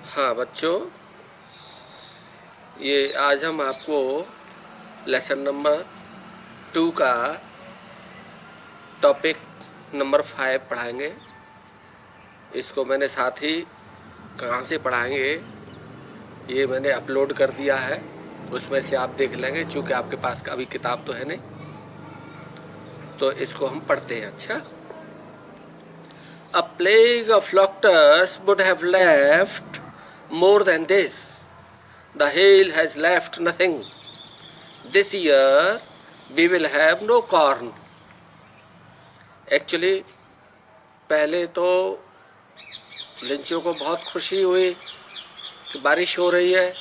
हाँ बच्चों, ये आज हम आपको लेसन नंबर 2 का टॉपिक नंबर 5 पढ़ाएंगे। इसको मैंने साथ ही कहाँ से पढ़ाएंगे ये मैंने अपलोड कर दिया है, उसमें से आप देख लेंगे। चूँकि आपके पास अभी किताब तो है नहीं, तो इसको हम पढ़ते हैं। अच्छा, A plague of locusts would have left more than this. The hail has left nothing. This year we will have no corn. Actually पहले तो लिंचों को बहुत खुशी हुई कि बारिश हो रही है।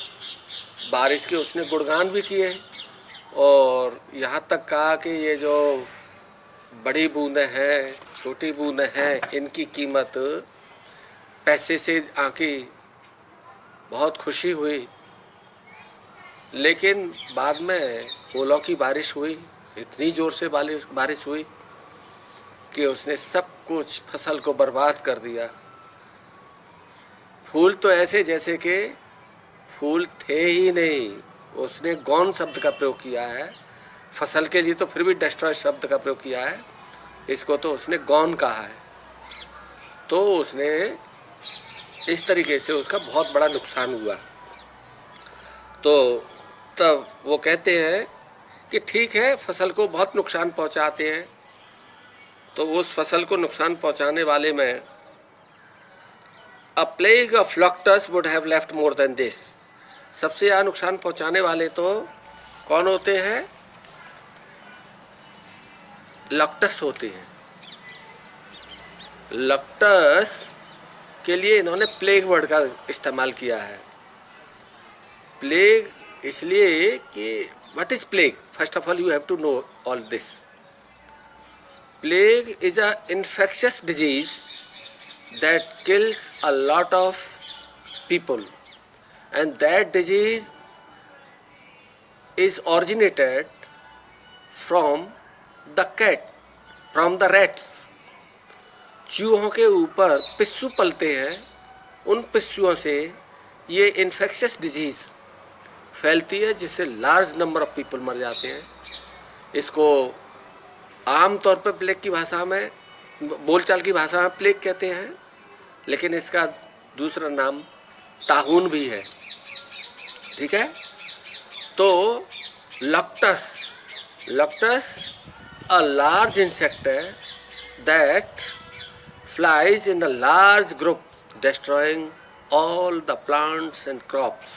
बारिश के उसने गुणगान भी किए और यहाँ तक कहा कि ये जो बड़ी बूंदें हैं, छोटी बूंदें हैं, इनकी कीमत पैसे से आंकी। बहुत खुशी हुई, लेकिन बाद में ओलों की बारिश हुई। इतनी ज़ोर से बारिश हुई कि उसने सब कुछ फसल को बर्बाद कर दिया। फूल तो ऐसे जैसे कि फूल थे ही नहीं। उसने गौन शब्द का प्रयोग किया है। फसल के लिए तो फिर भी डिस्ट्रॉय शब्द का प्रयोग किया है, इसको तो उसने गौन कहा है। तो उसने इस तरीके से उसका बहुत बड़ा नुकसान हुआ। तो तब वो कहते हैं कि ठीक है, फसल को बहुत नुकसान पहुंचाते हैं, तो उस फसल को नुकसान पहुंचाने वाले में a plague of locusts would have left more than this. सबसे ज़्यादा नुकसान पहुंचाने वाले तो कौन होते हैं? लॉक्टस होते हैं। लॉक्टस के लिए इन्होंने प्लेग वर्ड का इस्तेमाल किया है। प्लेग इसलिए कि what is plague? First of all you have to know all this. Plague is a infectious disease that kills a lot of people, and that disease is originated from the cat, from the rats. चूहों के ऊपर पिस्सू पलते हैं, उन पिस्सुओं से ये infectious disease फैलती है, जिससे लार्ज नंबर ऑफ पीपल मर जाते हैं। इसको आम तौर पर प्लेग की भाषा में, बोलचाल की भाषा में प्लेग कहते हैं, लेकिन इसका दूसरा नाम ताहून भी है। ठीक है, तो लॉक्टस अ लार्ज इंसेक्ट है that flies in a large group, destroying all the plants and crops.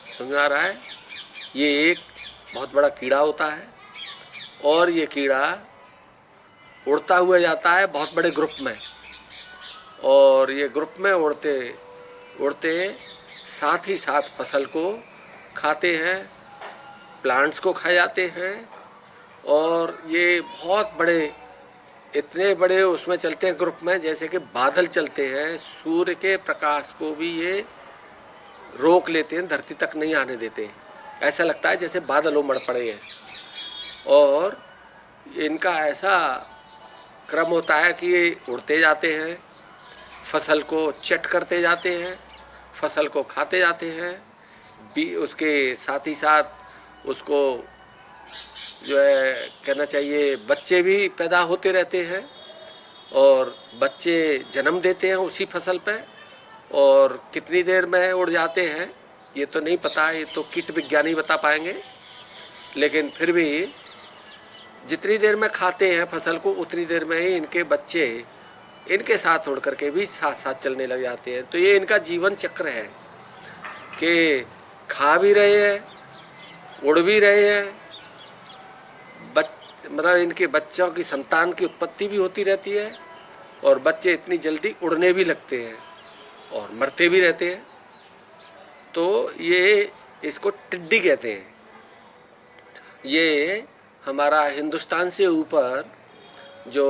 समझ आ रहा है? ये एक बहुत बड़ा कीड़ा होता है और ये कीड़ा उड़ता हुआ जाता है बहुत बड़े ग्रुप में, और ये ग्रुप में उड़ते उड़ते साथ ही साथ फसल को खाते हैं, प्लांट्स को खा जाते हैं। और ये बहुत बड़े, इतने बड़े उसमें चलते हैं ग्रुप में, जैसे कि बादल चलते हैं। सूर्य के प्रकाश को भी ये रोक लेते हैं, धरती तक नहीं आने देते। ऐसा लगता है जैसे बादल उमड़ पड़े हैं। और इनका ऐसा क्रम होता है कि ये उड़ते जाते हैं, फसल को चट करते जाते हैं, फसल को खाते जाते हैं, भी उसके साथ ही साथ उसको जो है कहना चाहिए बच्चे भी पैदा होते रहते हैं और बच्चे जन्म देते हैं उसी फसल पे। और कितनी देर में उड़ जाते हैं ये तो नहीं पता, ये तो कीट विज्ञानी बता पाएंगे। लेकिन फिर भी जितनी देर में खाते हैं फसल को, उतनी देर में ही इनके बच्चे इनके साथ उड़ करके भी साथ साथ चलने लग जाते हैं। तो ये इनका जीवन चक्र है कि खा भी रहे हैं, उड़ भी रहे हैं, मतलब इनके बच्चों की संतान की उत्पत्ति भी होती रहती है, और बच्चे इतनी जल्दी उड़ने भी लगते हैं और मरते भी रहते हैं। तो ये इसको टिड्डी कहते हैं। ये हमारा हिंदुस्तान से ऊपर जो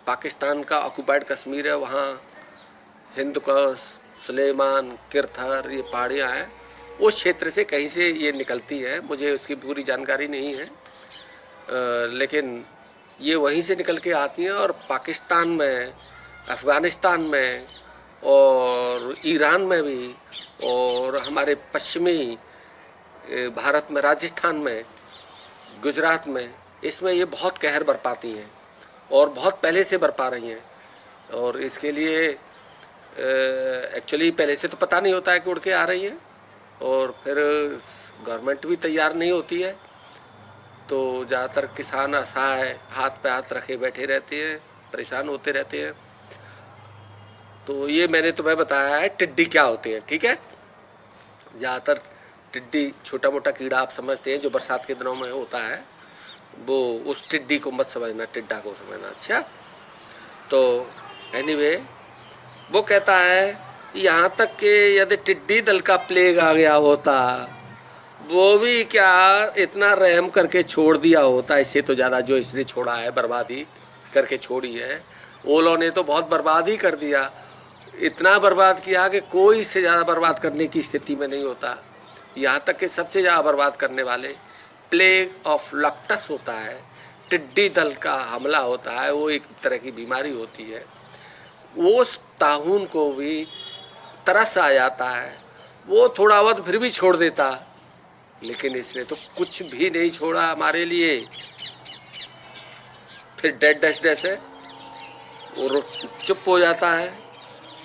पाकिस्तान का ऑक्युपाइड कश्मीर है, वहाँ हिंदकुश, सुलेमान, किरथर, ये पहाड़ियाँ हैं, उस क्षेत्र से कहीं से ये निकलती हैं। मुझे उसकी पूरी जानकारी नहीं है, लेकिन ये वहीं से निकल के आती हैं और पाकिस्तान में, अफ़गानिस्तान में और और ईरान में भी, और हमारे पश्चिमी भारत में, राजस्थान में, गुजरात में, इसमें ये बहुत कहर बरपाती हैं और बहुत पहले से बरपा रही हैं। और इसके लिए एक्चुअली पहले से तो पता नहीं होता है कि उड़ के आ रही है, और फिर गवर्नमेंट भी तैयार नहीं होती है, तो ज़्यादातर किसान असहाय हाथ पे हाथ रखे बैठे रहते हैं, परेशान होते रहते हैं। तो ये मैंने तुम्हें बताया है टिड्डी क्या होते हैं, ठीक है। ज़्यादातर टिड्डी छोटा मोटा कीड़ा आप समझते हैं जो बरसात के दिनों में होता है, वो उस टिड्डी को मत समझना, टिड्डा को समझना। अच्छा, तो एनीवे वो कहता है यहाँ तक कि यदि टिड्डी दल का प्लेग आ गया होता, वो भी क्या इतना रहम करके छोड़ दिया होता, इससे तो ज़्यादा जो इसने छोड़ा है, बर्बादी करके छोड़ी है। ओलों ने तो बहुत बर्बाद ही कर दिया, इतना बर्बाद किया कि कोई इससे ज़्यादा बर्बाद करने की स्थिति में नहीं होता। यहाँ तक कि सबसे ज़्यादा बर्बाद करने वाले प्लेग ऑफ लक्टस होता है, टिड्डी दल का हमला होता है। वो एक तरह की बीमारी होती है, वो ताहुन को भी तरस आ जाता है, वो थोड़ा बहुत फिर भी छोड़ देता, लेकिन इसने तो कुछ भी नहीं छोड़ा हमारे लिए। फिर डेड डैश डैश है, वो चुप हो जाता है,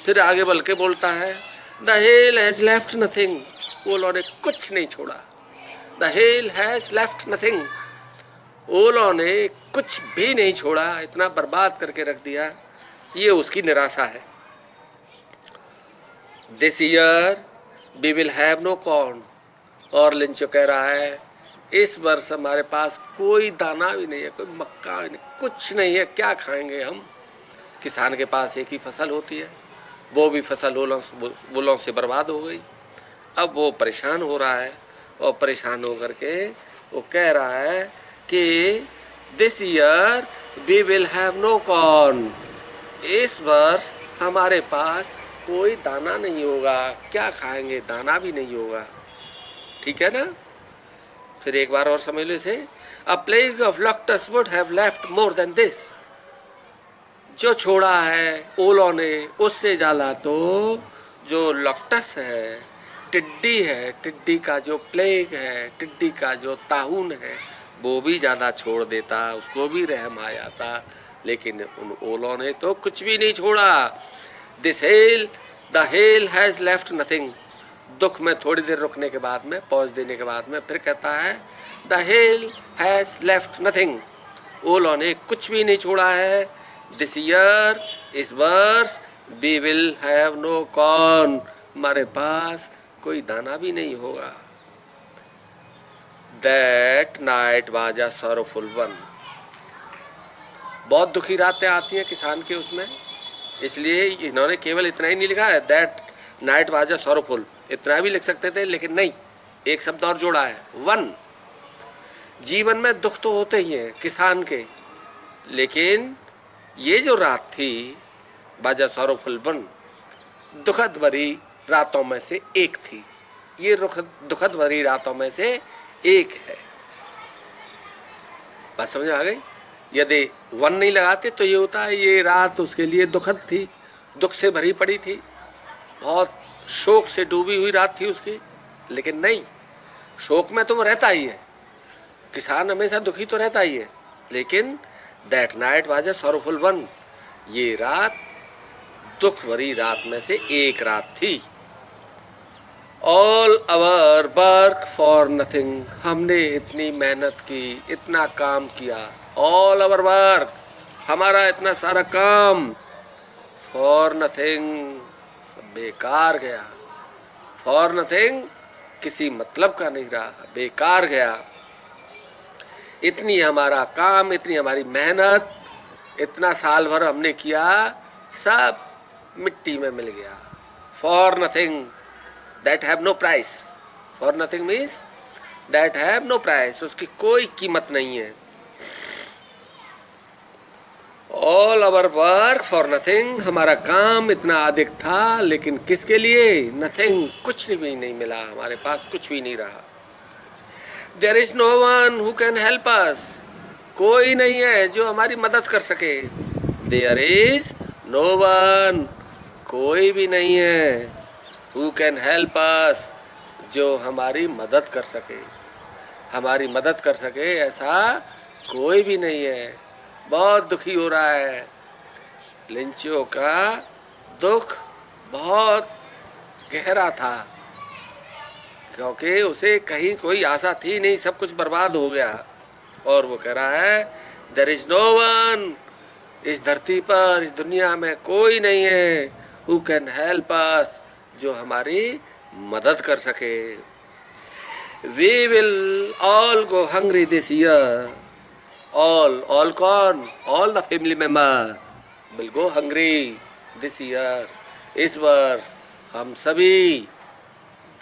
फिर आगे बढ़ के बोलता है the hell has left nothing, ओलों ने कुछ नहीं छोड़ा। The hell has left nothing, ओलों ने कुछ भी नहीं छोड़ा, इतना बर्बाद करके रख दिया। ये उसकी निराशा है। This year we will have no corn, और लिंचो कह रहा है इस वर्ष हमारे पास कोई दाना भी नहीं है, कोई मक्का भी नहीं, कुछ नहीं है, क्या खाएंगे हम। किसान के पास एक ही फसल होती है, वो भी फसल ओलों से बर्बाद हो गई। अब वो परेशान हो रहा है, और परेशान हो करके वो कह रहा है कि this year we will have no corn, इस वर्ष हमारे पास कोई दाना नहीं होगा, क्या खाएंगे, दाना भी नहीं होगा। ठीक है ना। फिर एक बार और समझ लो इसे, a plague of locusts would have left more than this, जो छोड़ा है ओलों ने उससे ज़्यादा तो जो लक्टस है, टिड्डी है, टिड्डी का जो प्लेग है, टिड्डी का जो ताहुन है, वो भी ज़्यादा छोड़ देता, उसको भी रहम आ जाता, लेकिन उन ओलों ने तो कुछ भी नहीं छोड़ा। This hello, the hell has left nothing, दुख में थोड़ी देर रुकने के बाद में, पॉज देने के बाद में फिर कहता है the hell has left nothing, ओलों ने कुछ भी नहीं छोड़ा है। दिस ईयर, इस वर्ष, we will have no corn, हमारे पास कोई दाना भी नहीं होगा। That night was a sorrowful one, बहुत दुखी रातें आती हैं किसान के उसमें, इसलिए इन्होंने केवल इतना ही नहीं लिखा है that night was a sorrowful, इतना भी लिख सकते थे, लेकिन नहीं, एक शब्द और जोड़ा है, वन। जीवन में दुख तो होते ही हैं किसान के, लेकिन ये जो रात थी वाज अ सॉरोफुल वन, दुखद भरी रातों में से एक थी, ये दुखद भरी रातों में से एक है। बात समझ आ गई। यदि वन नहीं लगाते तो ये होता है ये रात उसके लिए दुखद थी, दुख से भरी पड़ी थी, बहुत शोक से डूबी हुई रात थी उसकी, लेकिन नहीं, शोक में तो वो रहता ही है, किसान हमेशा दुखी तो रहता ही है, लेकिन that night was a sorrowful one, ये रात दुख भरी रात में से एक रात थी। All our work for nothing, हमने इतनी मेहनत की, इतना काम किया, ऑल आवर वर्क, हमारा इतना सारा काम, फॉर नथिंग, सब बेकार गया। फॉर नथिंग किसी मतलब का नहीं रहा, बेकार गया। इतनी हमारा काम, इतनी हमारी मेहनत, इतना साल भर हमने किया, सब मिट्टी में मिल गया। For nothing that have no price, for nothing means that have no price, उसकी कोई कीमत नहीं है। All our work for nothing, हमारा काम इतना अधिक था, लेकिन किसके लिए, नथिंग, कुछ भी नहीं मिला, हमारे पास कुछ भी नहीं रहा। There is no one who can help us, कोई नहीं है जो हमारी मदद कर सके। देयर इज नो वन, कोई भी नहीं है हु कैन हेल्प अस, जो हमारी मदद कर सके। हमारी मदद कर सके ऐसा कोई भी नहीं है। बहुत दुखी हो रहा है। लिंचो का दुख बहुत गहरा था, क्योंकि उसे कहीं कोई आशा थी नहीं, सब कुछ बर्बाद हो गया। और वो कह रहा है देयर इज नो वन, इस धरती पर, इस दुनिया में कोई नहीं है हु कैन हेल्प अस, जो हमारी मदद कर सके। We will all go hungry this year. All कौन? All the family member will go hungry this year. इस वर्ष हम सभी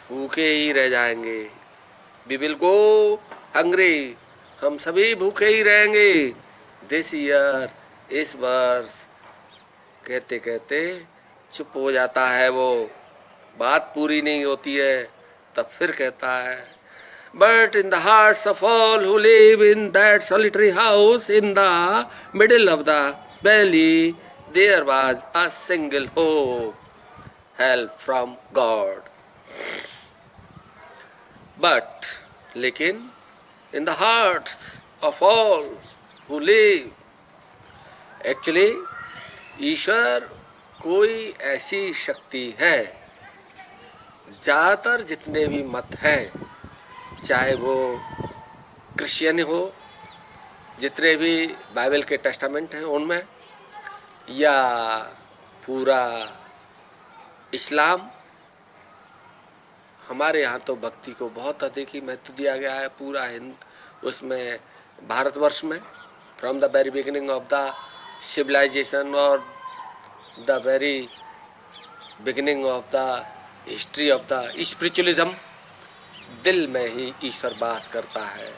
भूखे ही रह जाएंगे। वी विल गो हंग्री, हम सभी भूखे ही रहेंगे। दिस ईयर, इस वर्ष। कहते कहते चुप हो जाता है वो, बात पूरी नहीं होती है। तब फिर कहता है but in the hearts of all who live in that solitary house in the middle of the valley there was a single hope, help from God. But लेकिन in the hearts of all who live, actually ईश्वर कोई ऐसी शक्ति है, ज़्यादातर जितने भी मत हैं, चाहे वो क्रिश्चियन हो, जितने भी बाइबल के टेस्टामेंट हैं उनमें, या पूरा इस्लाम, हमारे यहाँ तो भक्ति को बहुत अधिक ही महत्व दिया गया है। पूरा हिंद उसमें भारतवर्ष में, from the very beginning of the civilisation और the very beginning of the history of the spiritualism, दिल में ही ईश्वर वास करता है।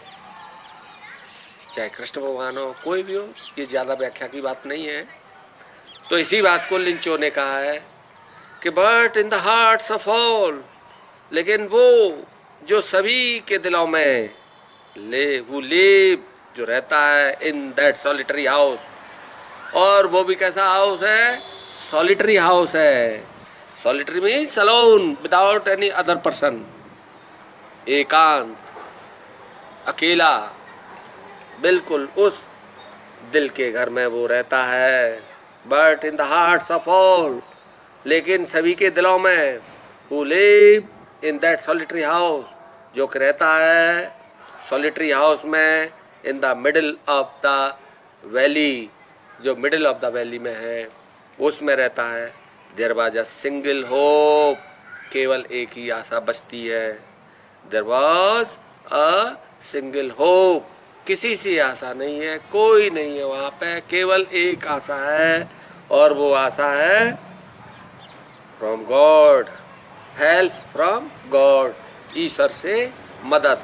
चाहे कृष्ण भगवान हो, कोई भी हो, ये ज़्यादा व्याख्या की बात नहीं है। तो इसी बात को लिंचो ने कहा है कि but in the hearts of all, लेकिन वो जो सभी के दिलों में हु लिव, जो रहता है इन दैट सॉलिटरी हाउस। और वो भी कैसा हाउस है? सॉलिटरी हाउस है। Solitary means alone, without any other person, एकांत, अकेला, बिल्कुल उस दिल के घर में वो रहता है। But in the hearts of all, लेकिन सभी के दिलों में, who live in that solitary house, जो कि रहता है सॉलिटरी हाउस में, in the middle of the valley, जो मिडिल ऑफ द वैली में है, उसमें रहता है। There was a single hope, केवल एक ही आशा बचती है। There was a single hope, किसी से आशा नहीं है, कोई नहीं है वहाँ पे, केवल एक आशा है, और वो आशा है from God, help from God, ईश्वर से मदद।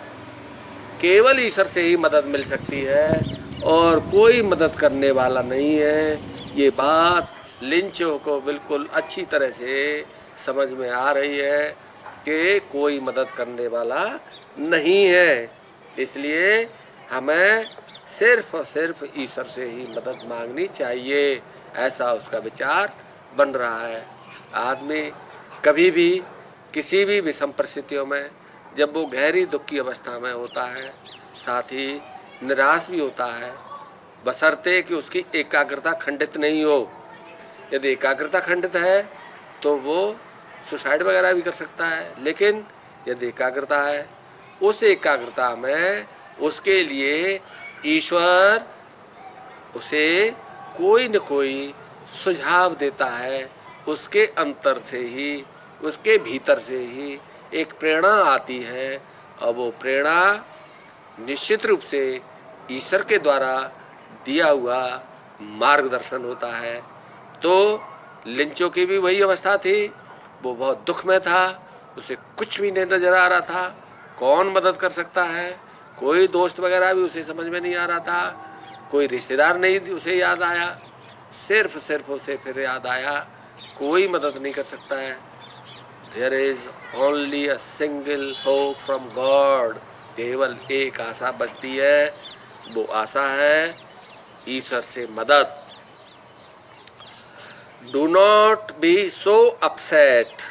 केवल ईश्वर से ही मदद मिल सकती है, और कोई मदद करने वाला नहीं है। ये बात लिंचो को बिल्कुल अच्छी तरह से समझ में आ रही है कि कोई मदद करने वाला नहीं है। इसलिए हमें सिर्फ और सिर्फ ईश्वर से ही मदद मांगनी चाहिए, ऐसा उसका विचार बन रहा है। आदमी कभी भी किसी भी विषम परिस्थितियों में, जब वो गहरी दुख की अवस्था में होता है, साथ ही निराश भी होता है, बशर्ते कि उसकी एकाग्रता खंडित नहीं हो। यदि एकाग्रता खंडित है तो वो सुसाइड वगैरह भी कर सकता है, लेकिन यदि एकाग्रता है, उस एकाग्रता में उसके लिए ईश्वर उसे कोई न कोई सुझाव देता है। उसके अंतर से ही, उसके भीतर से ही एक प्रेरणा आती है, और वो प्रेरणा निश्चित रूप से ईश्वर के द्वारा दिया हुआ मार्गदर्शन होता है। तो लिंचो की भी वही अवस्था थी, वो बहुत दुख में था, उसे कुछ भी नहीं नज़र आ रहा था, कौन मदद कर सकता है, कोई दोस्त वगैरह भी उसे समझ में नहीं आ रहा था, कोई रिश्तेदार नहीं उसे याद आया, सिर्फ उसे फिर याद आया कोई मदद नहीं कर सकता है। There is only a single hope from God, केवल एक आशा बचती है, वो आशा है ईश्वर से मदद। Do not be so upset